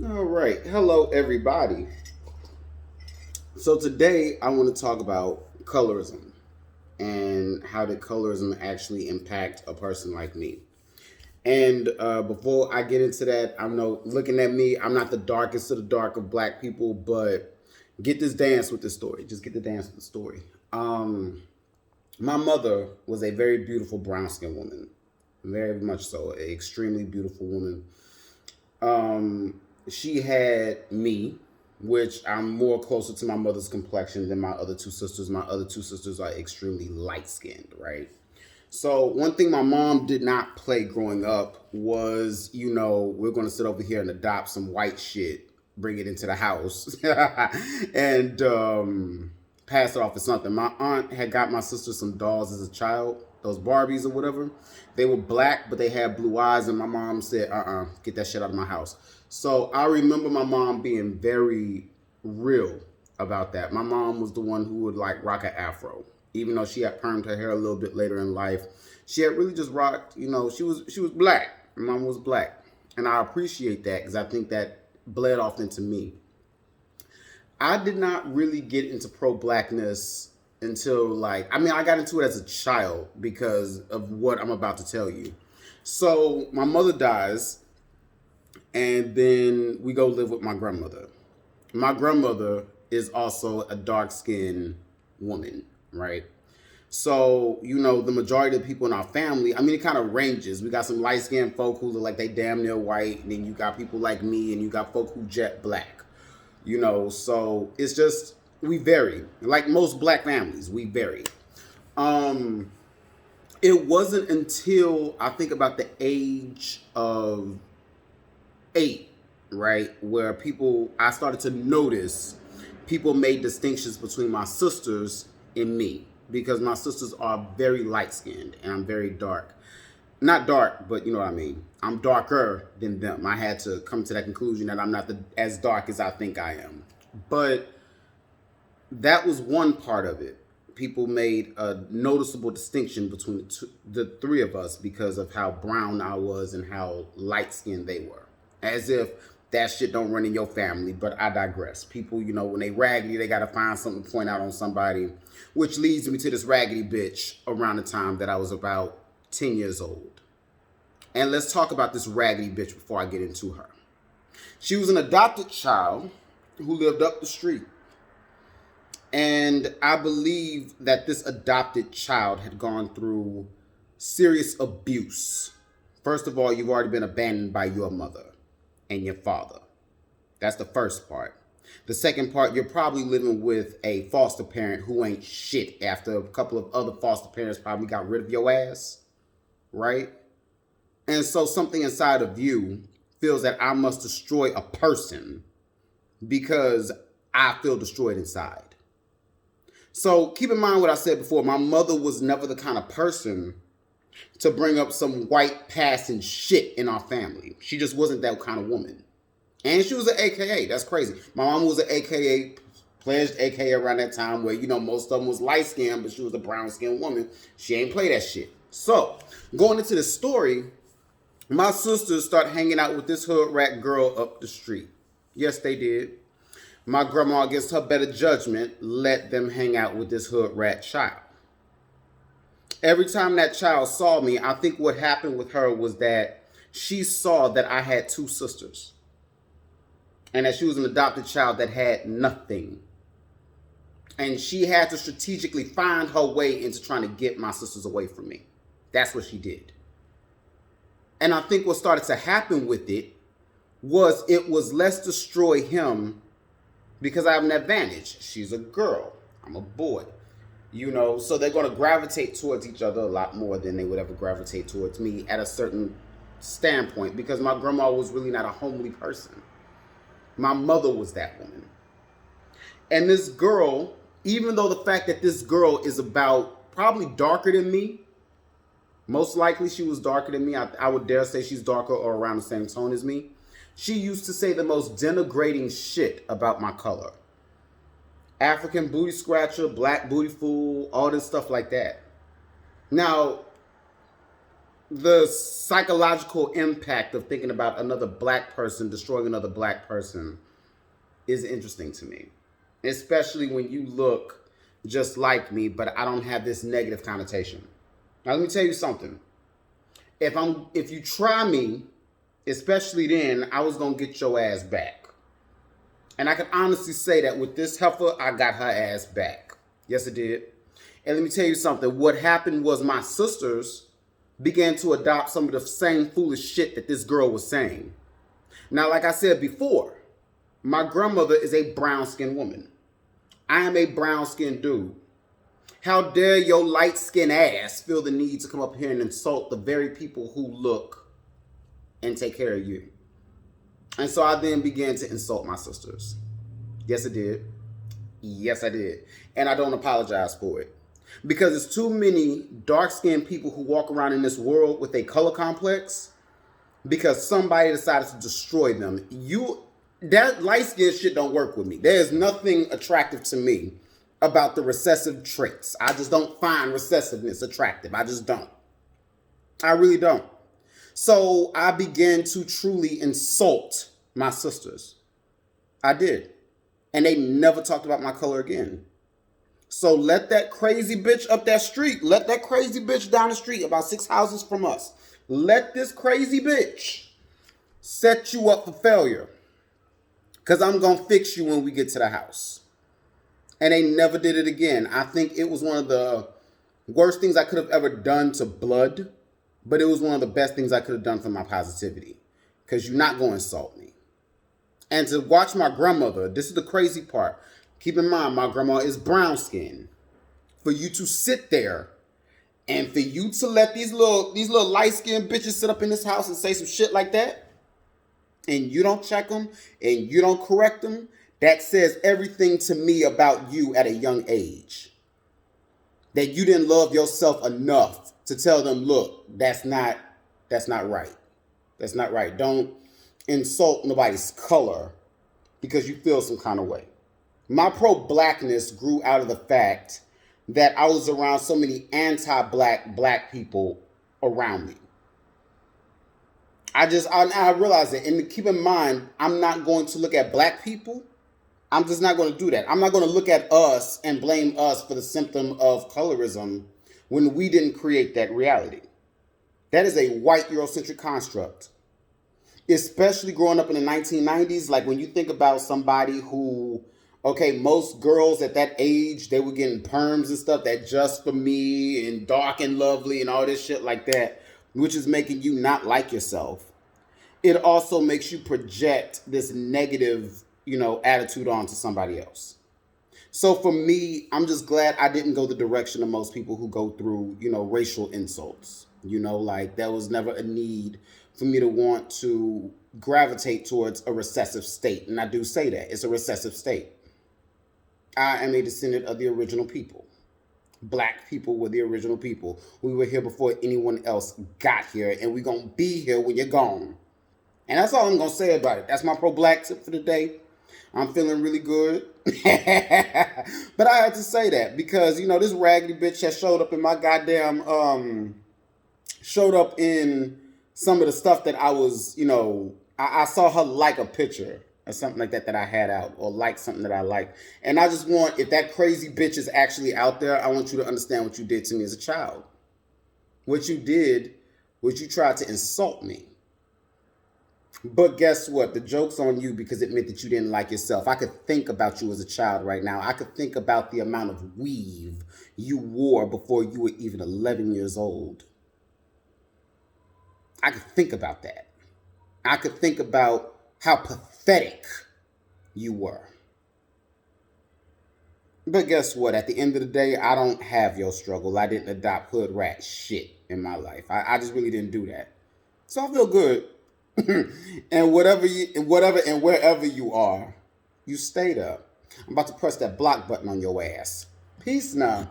All right. Hello, everybody. So today I want to talk about colorism and how did colorism actually impact a person like me. And before I get into that, I know looking at me, I'm not the darkest of the dark of black people, but get this dance with the story. Just get the dance with the story. Um, my mother was a very beautiful brown skinned woman, very much so, an extremely beautiful woman. She had me, which I'm more closer to my mother's complexion than my other two sisters. My other two sisters are extremely light skinned, right? So one thing my mom did not play growing up was, we're going to sit over here and adopt some white shit, bring it into the house, and pass it off as something. My aunt had got my sister some dolls as a child, those Barbies or whatever. They were black, but they had blue eyes, and my mom said, get that shit out of my house. So I remember my mom being very real about that. My mom was the one who would like rock an afro, even though she had permed her hair a little bit later in life. She had really just rocked. She was black. My mom was black, and I appreciate that because I think that bled off into me. I did not really get into pro blackness until I got into it as a child because of what I'm about to tell you. So my mother dies, and then we go live with my grandmother. My grandmother is also a dark skinned woman, right? So, the majority of the people in our family, it kind of ranges. We got some light skinned folk who look like they damn near white, and then you got people like me, and you got folk who jet black. So it's just we vary. Like most black families, we vary. Um, it wasn't until I think about the age of 8, right, where I started to notice people made distinctions between my sisters and me because my sisters are very light skinned and I'm very dark. Not dark, but you know what I mean. I'm darker than them. I had to come to that conclusion that I'm not as dark as I think I am. But that was one part of it. People made a noticeable distinction between the three of us because of how brown I was and how light skinned they were. As if that shit don't run in your family, but I digress. People, when they raggedy, they got to find something to point out on somebody, which leads me to this raggedy bitch around the time that I was about 10 years old. And let's talk about this raggedy bitch before I get into her. She was an adopted child who lived up the street. And I believe that this adopted child had gone through serious abuse. First of all, you've already been abandoned by your mother and your father. That's the first part. The second part, you're probably living with a foster parent who ain't shit after a couple of other foster parents probably got rid of your ass, right? And so something inside of you feels that I must destroy a person because I feel destroyed inside. So keep in mind what I said before. My mother was never the kind of person to bring up some white passing shit in our family. She just wasn't that kind of woman. And she was an AKA. That's crazy. My mom was an AKA, pledged AKA around that time where, most of them was light skinned, but she was a brown skinned woman. She ain't play that shit. So going into the story, my sisters start hanging out with this hood rat girl up the street. Yes, they did. My grandma, against her better judgment, let them hang out with this hood rat child. Every time that child saw me, I think what happened with her was that she saw that I had two sisters and that she was an adopted child that had nothing. And she had to strategically find her way into trying to get my sisters away from me. That's what she did. And I think what started to happen with it was let's destroy him because I have an advantage. She's a girl. I'm a boy. So they're going to gravitate towards each other a lot more than they would ever gravitate towards me at a certain standpoint because my grandma was really not a homely person. My mother was that woman. And this girl, even though the fact that this girl is about probably darker than me, most likely she was darker than me. I would dare say she's darker or around the same tone as me. She used to say the most denigrating shit about my color. African booty scratcher, black booty fool, all this stuff like that. Now, the psychological impact of thinking about another black person destroying another black person is interesting to me, especially when you look just like me, but I don't have this negative connotation. Now, let me tell you something. If you try me, especially then, I was gonna get your ass back. And I can honestly say that with this heifer, I got her ass back. Yes, it did. And let me tell you something. What happened was my sisters began to adopt some of the same foolish shit that this girl was saying. Now, like I said before, my grandmother is a brown-skinned woman. I am a brown-skinned dude. How dare your light-skinned ass feel the need to come up here and insult the very people who look and take care of you? And so I then began to insult my sisters. Yes, I did. Yes, I did. And I don't apologize for it. Because there's too many dark-skinned people who walk around in this world with a color complex because somebody decided to destroy them. That light-skinned shit don't work with me. There is nothing attractive to me about the recessive traits. I just don't find recessiveness attractive. I just don't. I really don't. So I began to truly insult my sisters. I did. And they never talked about my color again. So let that crazy bitch up that street, let that crazy bitch down the street about 6 houses from us, let this crazy bitch set you up for failure. Because I'm going to fix you when we get to the house. And they never did it again. I think it was one of the worst things I could have ever done to blood. But it was one of the best things I could have done for my positivity. Because you're not going to insult me. And to watch my grandmother, this is the crazy part. Keep in mind, my grandma is brown skinned. For you to sit there and for you to let these little light skinned bitches sit up in this house and say some shit like that, and you don't check them and you don't correct them, that says everything to me about you at a young age. That you didn't love yourself enough to tell them, look, that's not right. That's not right. Don't insult nobody's color because you feel some kind of way. My pro-blackness grew out of the fact that I was around so many anti-black people around me. I realized it. And keep in mind, I'm not going to look at black people. I'm just not going to do that. I'm not going to look at us and blame us for the symptom of colorism when we didn't create that reality. That is a white Eurocentric construct. Especially growing up in the 1990s, like when you think about somebody who, okay, most girls at that age, they were getting perms and stuff that just for me and dark and lovely and all this shit like that, which is making you not like yourself. It also makes you project this negative, attitude onto somebody else. So for me, I'm just glad I didn't go the direction of most people who go through, racial insults. Like there was never a need for me to want to gravitate towards a recessive state. And I do say that. It's a recessive state. I am a descendant of the original people. Black people were the original people. We were here before anyone else got here. And we're going to be here when you're gone. And that's all I'm going to say about it. That's my pro-black tip for the day. I'm feeling really good. But I had to say that because, this raggedy bitch has showed up in my goddamn, showed up in some of the stuff that I was, I saw her like a picture or something like that I had out, or like something that I like. And I just want, if that crazy bitch is actually out there, I want you to understand what you did to me as a child. What you did was you tried to insult me. But guess what? The joke's on you because it meant that you didn't like yourself. I could think about you as a child right now. I could think about the amount of weave you wore before you were even 11 years old. I could think about that. I could think about how pathetic you were. But guess what? At the end of the day, I don't have your struggle. I didn't adopt hood rat shit in my life. I just really didn't do that. So I feel good. And wherever you are, you stay there. I'm about to press that block button on your ass. Peace now.